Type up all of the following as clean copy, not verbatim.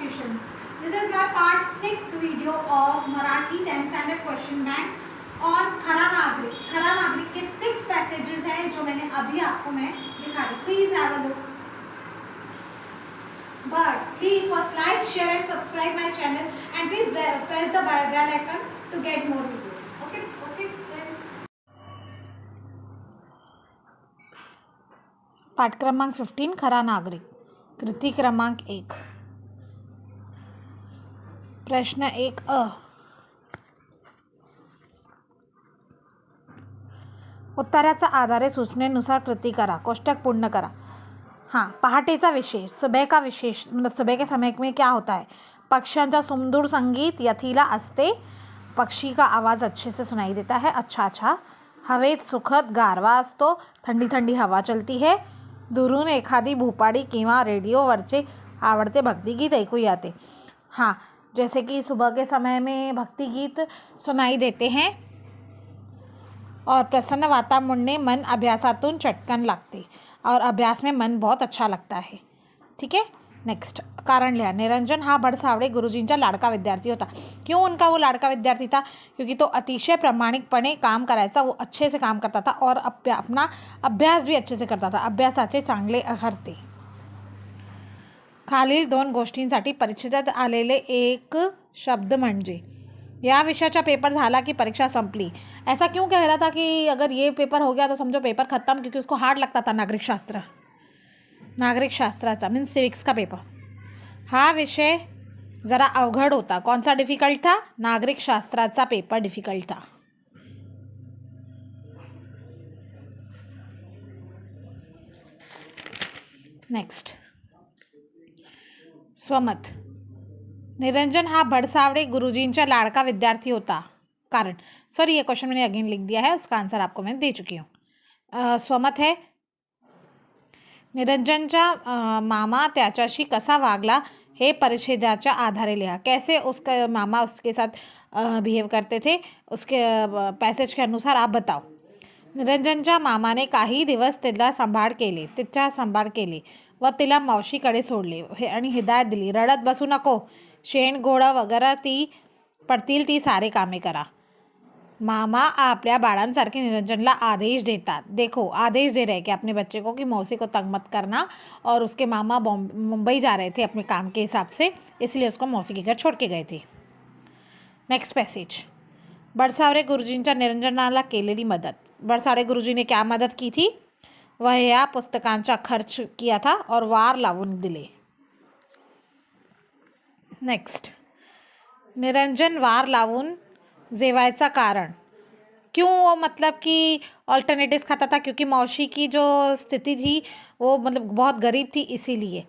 questions. This is my part 6th video of Marathi 10th standard question bank on खरा नागरिक. खरा नागरिक के 6 passages हैं जो मैंने अभी आपको मैं दिखा दी. Please have a look. But please first like, share and subscribe my channel and please press the bell icon to get more videos. Okay friends. पाठ क्रमांक 15 खरा नागरिक. कृती क्रमांक 1. प्रश्न 1 अ. उत्तराच्या आधारे सूचनेनुसार कृती करा. कोष्टक पूर्ण करा. हाँ, पहाटेचा विशेष. सुबह का विशेष मतलब सुबह के समय में क्या होता है? पक्ष्यांचा सुमधुर संगीत यथीला असते. पक्षी का आवाज़ अच्छे से सुनाई देता है. अच्छा. हवेत सुखद गारवा असतो. थंडी थंडी हवा चलती है. दुरून एखादी भोपाळी किंवा रेडिओवरचे आवडते भक्तिगीत ऐकू येते. हाँ, जैसे कि सुबह के समय में भक्ति गीत सुनाई देते हैं और प्रसन्न वातावरण मन अभ्यासातून चटकन लागते और अभ्यास में मन बहुत अच्छा लगता है. ठीक है. नेक्स्ट कारण लिहा. निरंजन हा भडसावळे गुरुजींचा लाडका विद्यार्थी होता. क्यों उनका वो लाडका विद्यार्थी था? क्योंकि तो अतिशय प्रामाणिकपणे काम करायचा. वो अच्छे से काम करता था और अपना अभ्यास भी अच्छे से करता था. अभ्यासाचे चांगले करते. खालील 2 गोष्टींसाठी परिच्छेदात आलेले एक शब्द म्हणजे. या विषयाचा पेपर झाला की परीक्षा संपली. ऐसा क्यों कह रहा था कि अगर ये पेपर हो गया तो समझो पेपर ख़त्म, क्योंकि उसको हार्ड लगता था नागरिक शास्त्राचा मीन्स सिविक्स का पेपर. हा विषय ज़रा अवघड होता. कौन सा डिफ़िकल्ट था? नागरिक शास्त्राचा पेपर डिफ़िकल्ट था. नेक्स्ट स्वमत. निरंजन हा भडसावळे गुरुजींचा लाड़का विद्यार्थी होता. कारण सॉरी, ये क्वेश्चन मैंने अगेन लिख दिया है, उसका आंसर आपको मैं दे चुकी हूँ. स्वमत है निरंजनचा मामा त्याच्याशी कसा वागला हे परिच्छेदाच्या आधारे लिहा. कैसे उसका मामा उसके साथ बिहेव करते थे उसके पैसेज के अनुसार आप बताओ. निरंजनच्या मामाने काही दिवस तिचा सांभाळ केली व तिला मावशीकडे सोडले आणि हिदायत दिली. रडत बसू नको. शेण घोडा वगैरे पडतील ती सारे कामे करा. मामा आपल्या बाळांसारखे निरंजनला आदेश देतात. देखो, आदेश दे रहे कि अपने बच्चे को कि मौसी को तंग मत करना. और उसके मामा मुंबई जा रहे थे अपने काम के हिसाब से, इसलिए उसको मौसी के घर छोड़ के गए थे. Next passage. भडसावळे गुरुजींच्या निरंजनाला केलेली मदत. भडसावळे गुरुजी ने क्या मदत की थी? वह या पुस्तकांचा खर्च किया था और वार लावून दिले. नेक्स्ट. निरंजन वार लावून जेवायचा कारण. क्यों? वो मतलब कि ऑल्टरनेटिव्स खाता था, क्योंकि मौसी की जो स्थिति थी वो मतलब बहुत गरीब थी, इसीलिए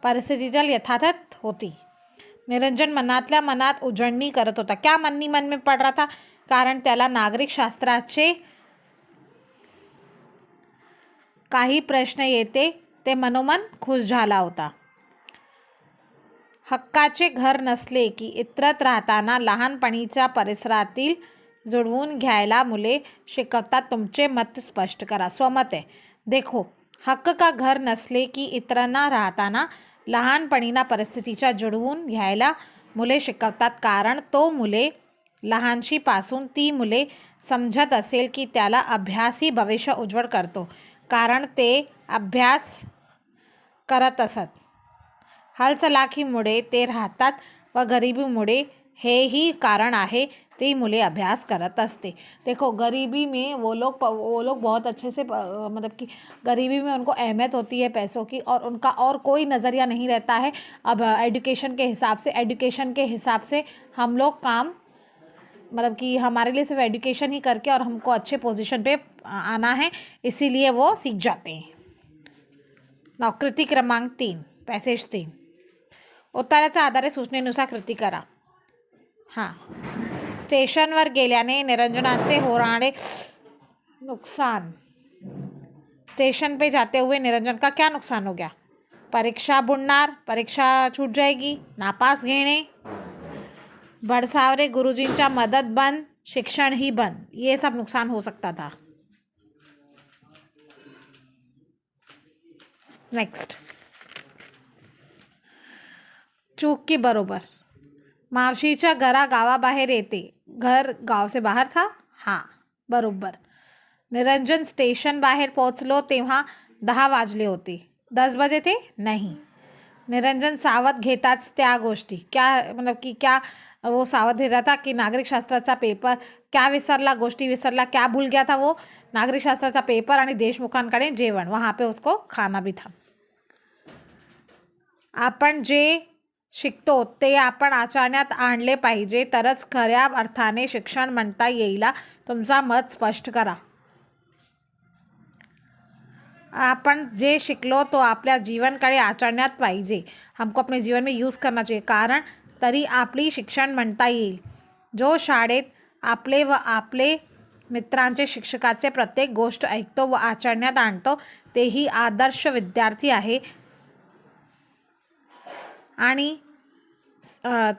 परिस्थिती जल यथातथ होती. निरंजन मनातल्या मनात उजळणी करत होता. क्या मन में पड रहा था? कारण त्याला नागरिक शास्त्राचे काही प्रश्न येते ते मनोमन खुश झाला होता. हक्काचे घर नसले की इतरत राहताना लहानपणीच्या परिसरातील जुळवून घ्यायला मुले शिकवतात. तुमचे मत स्पष्ट करा. स्वमत आहे. देखो, हक्क का घर नसले की इतरांना राहताना लहानपणीना परिस्थितीच्या जुळवून घ्यायला मुले शिकवतात. कारण तो मुले लहानशीपासून ती मुले समजत असेल की त्याला अभ्यास ही भविष्य उज्ज्वल करतो. कारण ते अभ्यास करत असत. हलचलाखीमुळे ते राहतात व गरिबीमुळे हेही कारण आहे. ती मुले अभ्यास करत असते. देखो, गरीबी में वो लोग बहुत अच्छे से मतलब कि गरीबी में उनको अहमियत होती है पैसों की, और उनका और कोई नज़रिया नहीं रहता है. अब एजुकेशन के हिसाब से हम लोग काम मतलब कि हमारे लिए सिर्फ एजुकेशन ही करके और हमको अच्छे पोजीशन पे आना है, इसीलिए वो सीख जाते हैं. कृती क्रमांक 3 पैसेज 3. उत्तराच्या आधारे सूचनेनुसार कृती करा. हां. स्टेशनवर गेल्याने निरंजनाचे होणारे नुकसान. स्टेशन पे जाते हुए निरंजन का क्या नुकसान हो गया? परीक्षा बुडणार, परीक्षा छूट जाएगी, नापास घेणे, भडसावळे गुरुजींचा मदत बंद, शिक्षण ही बंद, ये सब नुकसान हो सकता था. नेक्स्ट. चूक की बरोबर. मावशीच्या गावाबाहेर येते. घर गाव से बाहेर था. हां बरोबर. निरंजन स्टेशन बाहेर पोहोचलो तेव्हा 10 वाजले होते. 10 बजे थे नहीं. निरंजन सावध घेताच त्या गोष्टी. क्या मतलब की क्या वो सावध रहा था की नागरिक शास्त्राचा पेपर क्या विसरला, गोष्टी विसरला. क्या भूल गया था वो, नागरिक शास्त्राचा पेपर आणि देशमुखांकडे जेवण. वहाँ पे उसको खाना भी था. आपण जे शिकतो ते आपण आचरणात आणले पाहिजे तरच खऱ्या अर्थाने शिक्षण म्हणता येईल. तुमचा मत स्पष्ट करा. आपण जे शिकलो तो आपल्या जीवनकडे आचरण्यात पाहिजे. हमको अपने जीवन में यूज़ करना चाहिए, कारण तरी आपली शिक्षण म्हणता येईल. जो शाळेत आपले व आपले मित्रांचे शिक्षकाचे प्रत्येक गोष्ट ऐकतो व आचरण्यात आणतो तेही आदर्श विद्यार्थी आहे आणि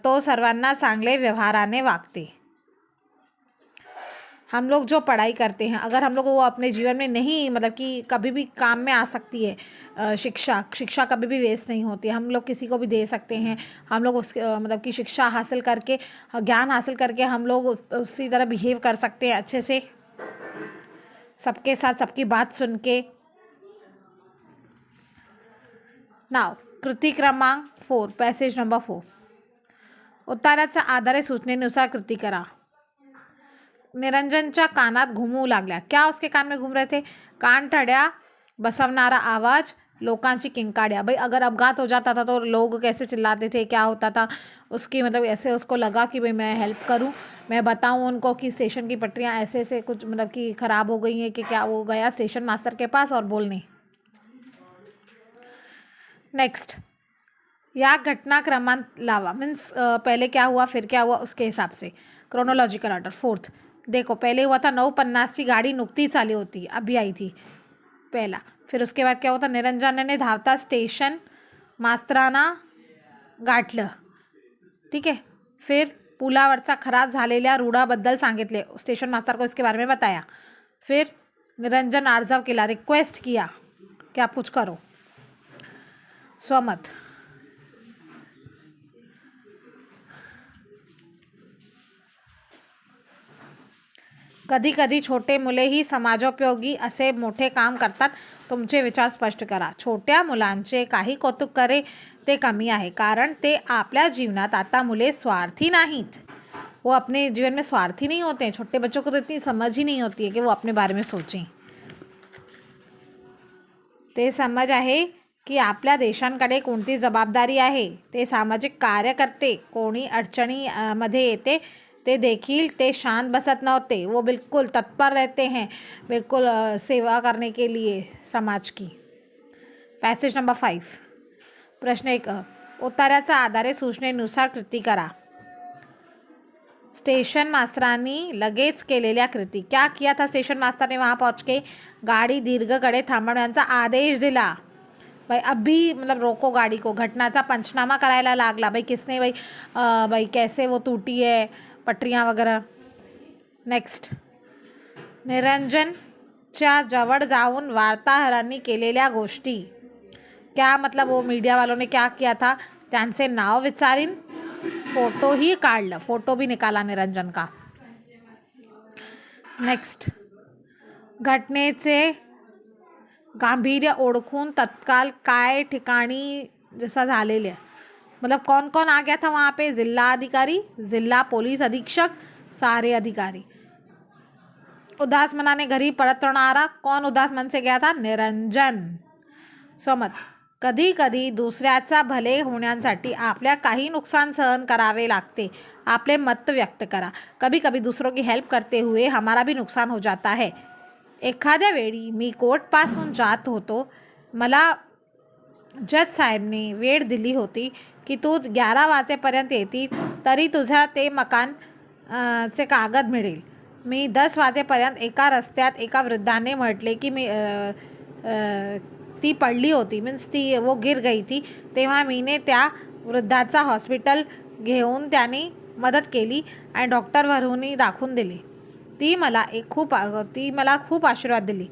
तो सर्वांना चांगले व्यवहाराने वागते. हम लोग जो पढ़ाई करते हैं अगर हम लोग वो अपने जीवन में नहीं मतलब कि कभी भी काम में आ सकती है. शिक्षा कभी भी वेस्ट नहीं होती. हम लोग किसी को भी दे सकते हैं. हम लोग उस मतलब कि शिक्षा हासिल करके, ज्ञान हासिल करके हम लोग उसी तरह बिहेव कर सकते हैं अच्छे से, सबके साथ सबकी बात सुन के. नाव कृती क्रमांक 4 पैसेज नंबर 4. उत्तराच्या आधारे सूचनेनुसार कृती करा. निरंजनच्या कानात घुमू लागल्या. क्या उसके कान में घूम रहे थे? कानठड्या बसवणारा आवाज, लोकांची किंकाड्या. भाई अगर अपघात हो जाता था तो लोग कैसे चिल्लाते थे, क्या होता था उसकी मतलब ऐसे उसको लगा कि भाई मैं हेल्प करूं, मैं बताऊं उनको कि स्टेशन की पटरियां ऐसे ऐसे कुछ मतलब कि ख़राब हो गई हैं कि क्या. वो गया स्टेशन मास्टर के पास और बोलने. नेक्स्ट, या घटनाक्रमांत लावा. मीन्स पहले क्या हुआ फिर क्या हुआ उसके हिसाब से क्रोनोलॉजिकल ऑर्डर. 4th देखो, पहले हुआ था 9:50 की गाड़ी नुकतीच आली होती, अभी आई थी पहला. फिर उसके बाद क्या होता, निरंजनने धावता स्टेशन मास्तरांना गाठलं. ठीक है. फिर पुलावरचा खराब झालेल्या रुळाबद्दल सांगितले. स्टेशन मास्टर को इसके बारे में बताया. फिर निरंजन अर्जाव केला, रिक्वेस्ट किया कि आप कुछ करो. स्वमत. कधी कधी छोटे मुलेही समाजोपयोगी असे मोठे काम करतात. तुमचे विचार स्पष्ट करा. छोट्या मुलांचे काही कौतुक करे ते कमी आहे, कारण ते आपल्या जीवनात आता मुले स्वार्थी नाहीत. वो अपने जीवन में स्वार्थी नहीं होते हैं. छोटे बच्चों को तो इतनी समझ ही नहीं होती है कि वो अपने बारे में सोचें. ते समज आहे की आपल्या देशांकडे कोणती जबाबदारी आहे. ते सामाजिक कार्य करते. कोणी अडचणीमध्ये येते ते देखील ते शांत बसत नव्हते. वो बिल्कुल तत्पर रहते हैं, बिल्कुल सेवा करने के लिए समाज की. Passage number 5. प्रश्न 1. उत्तराच्या आधारे सूचनेनुसार कृती करा. स्टेशन मास्तरांनी लगेच केलेल्या कृती. क्या किया था स्टेशन मास्टर ने वहाँ पहुँच के? गाडी दीर्घकडे थांबवण्याचा आदेश दिला. भाई अभी मतलब रोको गाड़ी को. घटनाचा पंचनामा करायला लागला. भाई किसने भाई कैसे वो टूटी है पटरियाँ वगैरह. नेक्स्ट, निरंजनच्या जवळ जाऊन वार्ताहरांनी केलेल्या गोष्टी. क्या मतलब वो मीडिया वालों ने क्या किया था, त्यांचे नाव विचारीन. फोटो ही काढलं, फोटो भी निकाला निरंजन का. नेक्स्ट, घटनेचे गांभीर्य ओळखून तत्काल काय ठिकाणी जसा झालेले मतलब कौन कौन आ गया था वहाँ पे? जिला अधिकारी, जिला पुलिस अधीक्षक, सारे अधिकारी. उदास मनाने घरी परतणारा. कौन उदास मन से गया था? निरंजन. सोमत. कधी कधी दुसऱ्याचा भले होण्यासाठी आपल्या काही नुकसान सहन करावे लागते. आपले मत व्यक्त करा. कभी कभी दूसरों की हेल्प करते हुए हमारा भी नुकसान हो जाता है. एखाद्या वेळी मी कोर्टपासून जात होतो. मला जज साहेबने वेळ दिली होती की तू 11 वाजेपर्यंत येतील तरी तुझ्या ते मकान चे कागद मिळेल. मी 10 वाजेपर्यंत एका रस्त्यात एका वृद्धाने म्हटले की मी ती पडली होती, मीन्स ती वो गिर गई थी. तेव्हा मीने त्या वृद्धाचा हॉस्पिटल घेऊन त्याने मदत केली आणि डॉक्टरवरूनही दाखवून दिले. ती मला खूप आशीर्वाद दिली.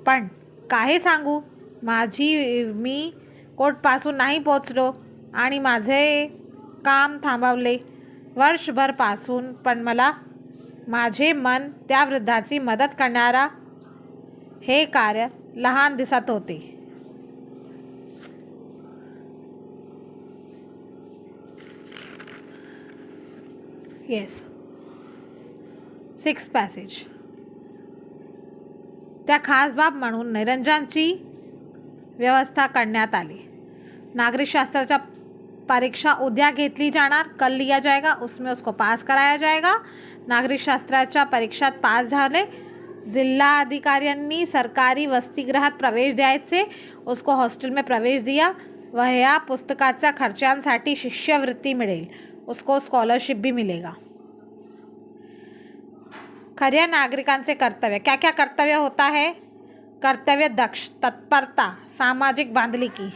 पण काय सांगू, मी कोर्टपासून नाही पोचलो आणि माझे काम थांबवले वर्षभरपासून, पण मला माझे मन त्या वृद्धाची मदत करणारा हे कार्य लहान दिसत होते. येस. 6th passage. त्या खास बाब म्हणून निरंजनची व्यवस्था करण्यात आली. नागरिकशास्त्राच्या परीक्षा उद्या घेतली जाणार, कल लिया जाएगा, उसमें उसको पास कराया जाएगा. नागरिकशास्त्राच्या परीक्षात पास झाले, जिल्हाधिकाऱ्यांनी सरकारी वसतिगृहात प्रवेश द्यायचे, उसको हॉस्टेल में प्रवेश दिया. वह्या पुस्तकाच्या खर्चांसाठी शिष्यवृत्ती मिळेल, उसको स्कॉलरशिप भी मिलेगा. खऱ्या नागरिकांचे कर्तव्य. क्या क्या कर्तव्य होता है? कर्तव्य दक्ष, तत्परता, सामाजिक बांधिलकी,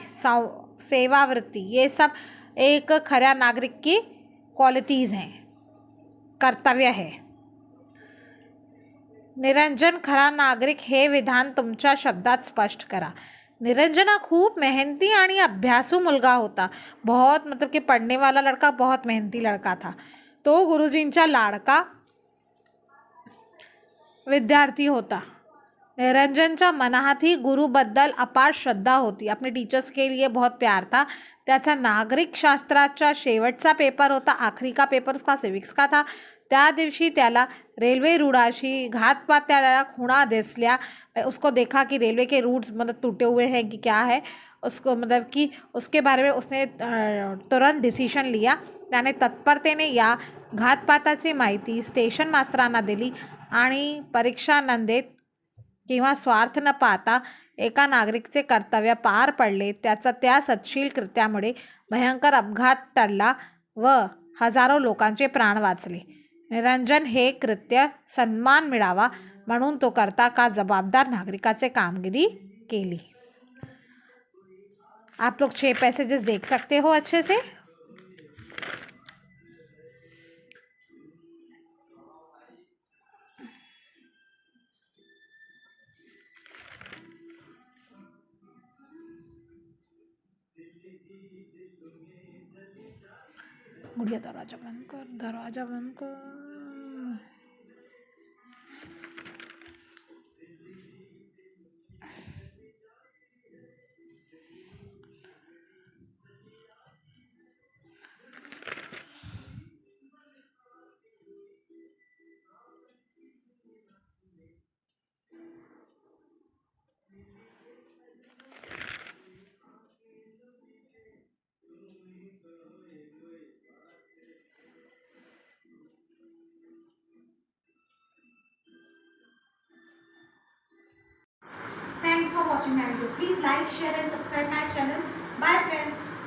सेवावृत्ति, ये सब एक खऱ्या नागरिक की क्वालिटीज़ हैं, कर्तव्य है. निरंजन खरा नागरिक हे विधान तुमच्या शब्दात स्पष्ट करा. निरंजन हा खूप मेहनती आणि अभ्यासू मुलगा होता. बहुत मतलब कि पढ़ने वाला लड़का, बहुत मेहनती लड़का था. तो गुरुजींचा लाडका विद्यार्थी होता. निरंजनच्या मनातही गुरुबद्दल अपार श्रद्धा होती. अपने टीचर्स के लिए बहुत प्यार था. त्याचा नागरिकशास्त्राचा शेवटचा पेपर होता, आखरी का पेपर उसका सिविक्स का था. त्या दिवशी त्याला रेलवे रूळाशी घातपात त्याला खुणा दिसल्या. उसको देखा कि रेलवे के रूट्स मतलब टूटे हुए हैं कि क्या है, उसको मतलब कि उसके बारे में उसने तुरंत डिसिशन लिया. त्याने तत्परतेने या घातपाताची माहिती स्टेशन मास्तरांना दिली आणि परीक्षा नंदेत किंवा स्वार्थ न पाहता एका नागरिकचे कर्तव्य पार पडले. त्याचा त्या सत्शील कृत्यामुळे भयंकर अपघात टळला व हजारो लोकांचे प्राण वाचले. निरंजन हे कृत्य सन्मान मिळावा म्हणून तो करता का जबाबदार नागरिकाचे कामगिरी केली. आप लोग 6 पैसेजेस देख सकते हो अच्छे से. गुड़िया दरवाजा बंद कर, दरवाजा बंद कर. Thanks for watching my video. Please like, share and subscribe my channel. Bye friends.